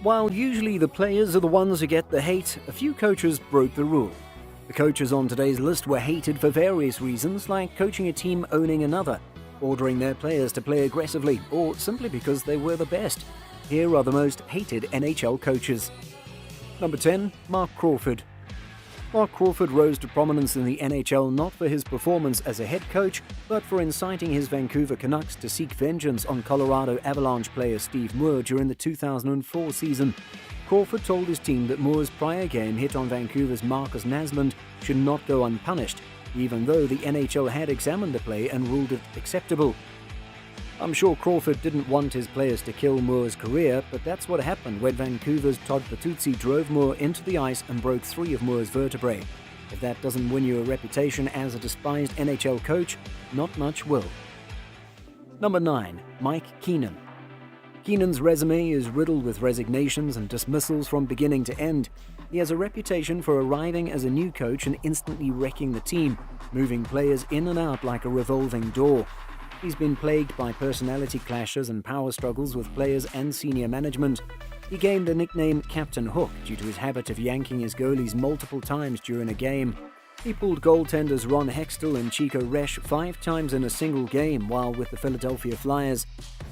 While usually the players are the ones who get the hate, a few coaches broke the rule. The coaches on today's list were hated for various reasons, like coaching a team owning another, ordering their players to play aggressively, or simply because they were the best. Here are the most hated NHL coaches. Number 10. Mark Crawford. Mark Crawford rose to prominence in the NHL not for his performance as a head coach, but for inciting his Vancouver Canucks to seek vengeance on Colorado Avalanche player Steve Moore during the 2004 season. Crawford told his team that Moore's prior game hit on Vancouver's Marcus Naslund should not go unpunished, even though the NHL had examined the play and ruled it acceptable. I'm sure Crawford didn't want his players to kill Moore's career, but that's what happened when Vancouver's Todd Bertuzzi drove Moore into the ice and broke 3 of Moore's vertebrae. If that doesn't win you a reputation as a despised NHL coach, not much will. Number 9. Mike Keenan. Keenan's resume is riddled with resignations and dismissals from beginning to end. He has a reputation for arriving as a new coach and instantly wrecking the team, moving players in and out like a revolving door. He's been plagued by personality clashes and power struggles with players and senior management. He gained the nickname Captain Hook due to his habit of yanking his goalies multiple times during a game. He pulled goaltenders Ron Hextall and Chico Resch 5 times in a single game while with the Philadelphia Flyers.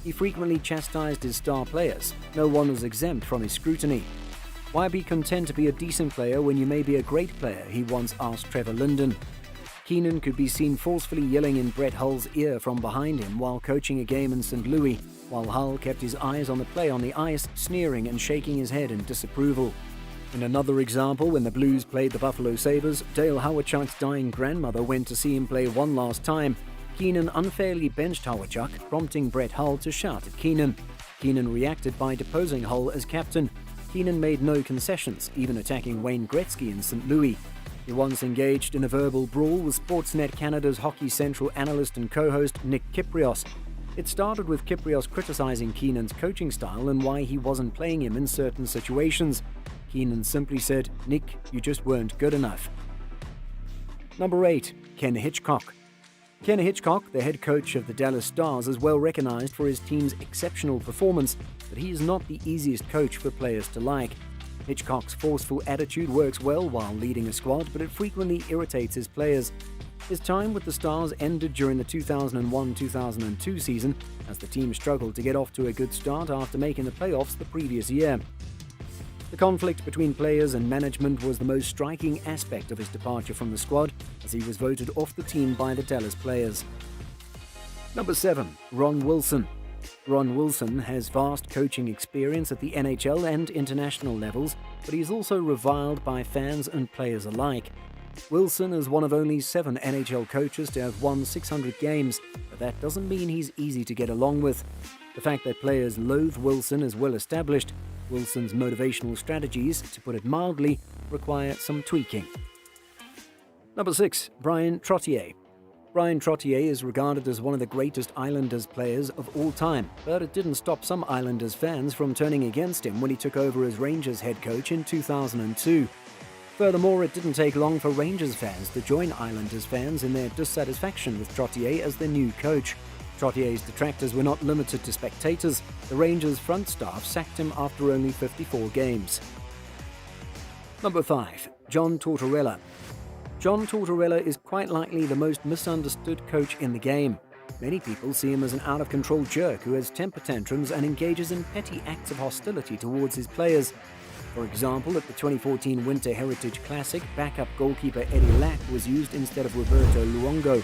He frequently chastised his star players. No one was exempt from his scrutiny. Why be content to be a decent player when you may be a great player, he once asked Trevor Linden. Keenan could be seen forcefully yelling in Brett Hull's ear from behind him while coaching a game in St. Louis, while Hull kept his eyes on the play on the ice, sneering and shaking his head in disapproval. In another example, when the Blues played the Buffalo Sabres, Dale Hawerchuk's dying grandmother went to see him play one last time. Keenan unfairly benched Hawerchuk, prompting Brett Hull to shout at Keenan. Keenan reacted by deposing Hull as captain. Keenan made no concessions, even attacking Wayne Gretzky in St. Louis. He once engaged in a verbal brawl with Sportsnet Canada's Hockey Central analyst and co-host Nick Kyprios. It started with Kyprios criticizing Keenan's coaching style and why he wasn't playing him in certain situations. Keenan simply said, "Nick, you just weren't good enough." Number 8. Ken Hitchcock. Ken Hitchcock, the head coach of the Dallas Stars, is well recognized for his team's exceptional performance, but he is not the easiest coach for players to like. Hitchcock's forceful attitude works well while leading a squad, but it frequently irritates his players. His time with the Stars ended during the 2001-2002 season, as the team struggled to get off to a good start after making the playoffs the previous year. The conflict between players and management was the most striking aspect of his departure from the squad, as he was voted off the team by the Dallas players. Number 7. Ron Wilson. Ron Wilson has vast coaching experience at the NHL and international levels, but he is also reviled by fans and players alike. Wilson is one of only 7 NHL coaches to have won 600 games, but that doesn't mean he's easy to get along with. The fact that players loathe Wilson is well established. Wilson's motivational strategies, to put it mildly, require some tweaking. Number 6. Brian Trottier. Brian Trottier is regarded as one of the greatest Islanders players of all time, but it didn't stop some Islanders fans from turning against him when he took over as Rangers head coach in 2002. Furthermore, it didn't take long for Rangers fans to join Islanders fans in their dissatisfaction with Trottier as their new coach. Trottier's detractors were not limited to spectators. The Rangers front staff sacked him after only 54 games. Number 5. John Tortorella. John Tortorella is quite likely the most misunderstood coach in the game. Many people see him as an out-of-control jerk who has temper tantrums and engages in petty acts of hostility towards his players. For example, at the 2014 Winter Heritage Classic, backup goalkeeper Eddie Lack was used instead of Roberto Luongo.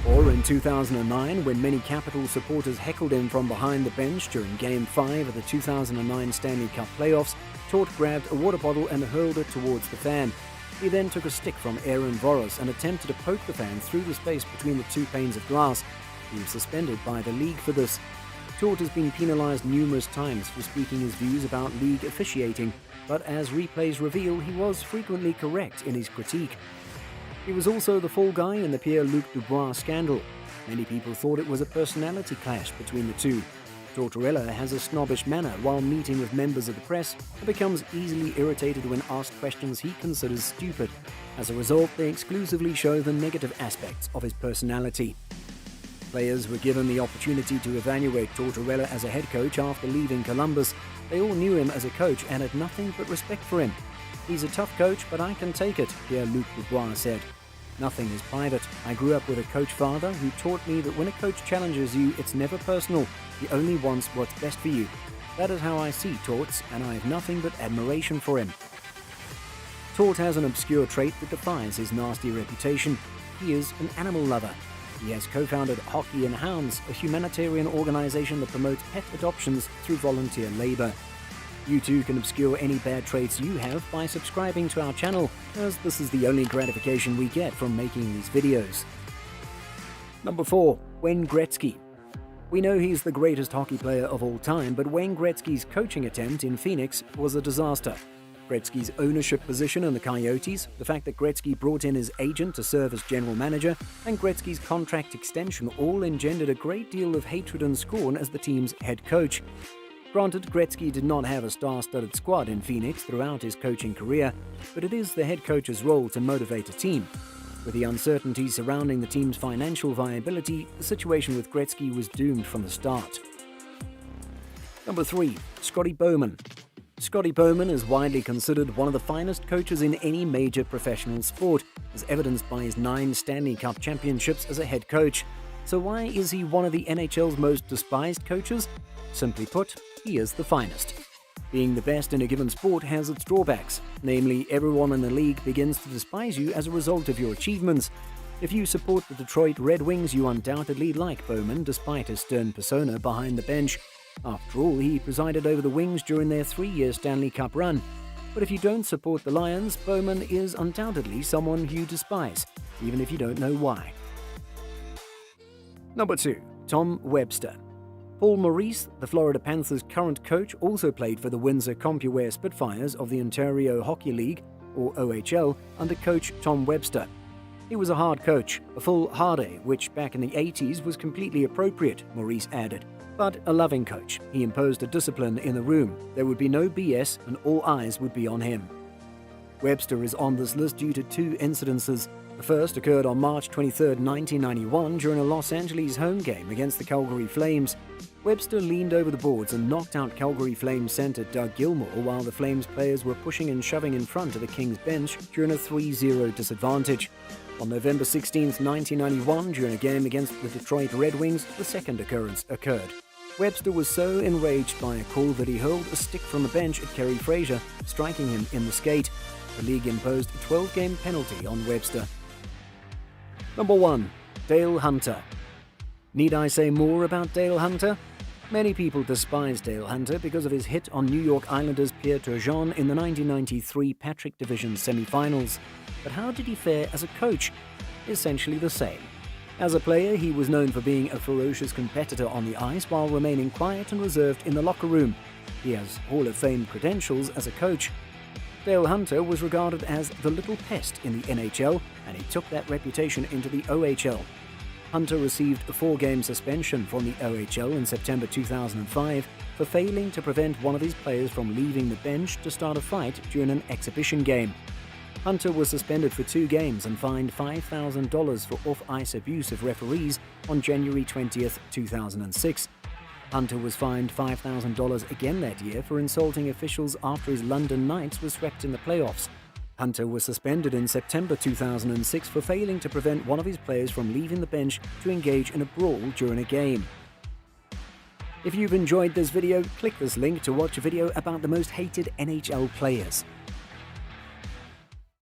Or in 2009, when many Capitals supporters heckled him from behind the bench during Game 5 of the 2009 Stanley Cup playoffs, Tort grabbed a water bottle and hurled it towards the fan. He then took a stick from Aaron Voros and attempted to poke the fan through the space between the 2 panes of glass. He was suspended by the league for this. Tort has been penalized numerous times for speaking his views about league officiating, but as replays reveal, he was frequently correct in his critique. He was also the fall guy in the Pierre-Luc Dubois scandal. Many people thought it was a personality clash between the two. Tortorella has a snobbish manner while meeting with members of the press and becomes easily irritated when asked questions he considers stupid. As a result, they exclusively show the negative aspects of his personality. Players were given the opportunity to evaluate Tortorella as a head coach after leaving Columbus. They all knew him as a coach and had nothing but respect for him. "He's a tough coach, but I can take it," Pierre-Luc Dubois said. "Nothing is private. I grew up with a coach father who taught me that when a coach challenges you, it's never personal. He only wants what's best for you. That is how I see Torts, and I have nothing but admiration for him." Tort has an obscure trait that defies his nasty reputation. He is an animal lover. He has co-founded Hockey and Hounds, a humanitarian organization that promotes pet adoptions through volunteer labor. You too can obscure any bad traits you have by subscribing to our channel, as this is the only gratification we get from making these videos. Number 4. Wayne Gretzky. We know he's the greatest hockey player of all time, but Wayne Gretzky's coaching attempt in Phoenix was a disaster. Gretzky's ownership position in the Coyotes, the fact that Gretzky brought in his agent to serve as general manager, and Gretzky's contract extension all engendered a great deal of hatred and scorn as the team's head coach. Granted, Gretzky did not have a star-studded squad in Phoenix throughout his coaching career, but it is the head coach's role to motivate a team. With the uncertainty surrounding the team's financial viability, the situation with Gretzky was doomed from the start. Number 3. Scotty Bowman. Scotty Bowman is widely considered one of the finest coaches in any major professional sport, as evidenced by his 9 Stanley Cup championships as a head coach. So why is he one of the NHL's most despised coaches? Simply put, he is the finest. Being the best in a given sport has its drawbacks, namely everyone in the league begins to despise you as a result of your achievements. If you support the Detroit Red Wings, you undoubtedly like Bowman despite his stern persona behind the bench. After all, he presided over the Wings during their 3-year Stanley Cup run. But if you don't support the Lions, Bowman is undoubtedly someone you despise, even if you don't know why. Number 2. Tom Webster. Paul Maurice, the Florida Panthers' current coach, also played for the Windsor-Compuware Spitfires of the Ontario Hockey League, or OHL, under coach Tom Webster. He was a hard coach, a full hard A, which back in the 80s was completely appropriate, Maurice added. But a loving coach. He imposed a discipline in the room. There would be no BS and all eyes would be on him. Webster is on this list due to 2 incidences. The first occurred on March 23, 1991, during a Los Angeles home game against the Calgary Flames. Webster leaned over the boards and knocked out Calgary Flames center Doug Gilmour while the Flames players were pushing and shoving in front of the Kings bench during a 3-0 disadvantage. On November 16, 1991, during a game against the Detroit Red Wings, the second occurrence occurred. Webster was so enraged by a call that he hurled a stick from the bench at Kerry Fraser, striking him in the skate. The league imposed a 12-game penalty on Webster. Number 1. Dale Hunter. Need I say more about Dale Hunter? Many people despise Dale Hunter because of his hit on New York Islanders Pierre Turgeon in the 1993 Patrick Division semi-finals. But how did he fare as a coach? Essentially the same. As a player, he was known for being a ferocious competitor on the ice while remaining quiet and reserved in the locker room. He has Hall of Fame credentials as a coach. Dale Hunter was regarded as the little pest in the NHL, and he took that reputation into the OHL. Hunter received a 4-game suspension from the OHL in September 2005 for failing to prevent one of his players from leaving the bench to start a fight during an exhibition game. Hunter was suspended for 2 games and fined $5,000 for off-ice abuse of referees on January 20, 2006. Hunter was fined $5,000 again that year for insulting officials after his London Knights were swept in the playoffs. Hunter was suspended in September 2006 for failing to prevent one of his players from leaving the bench to engage in a brawl during a game. If you've enjoyed this video, click this link to watch a video about the most hated NHL players.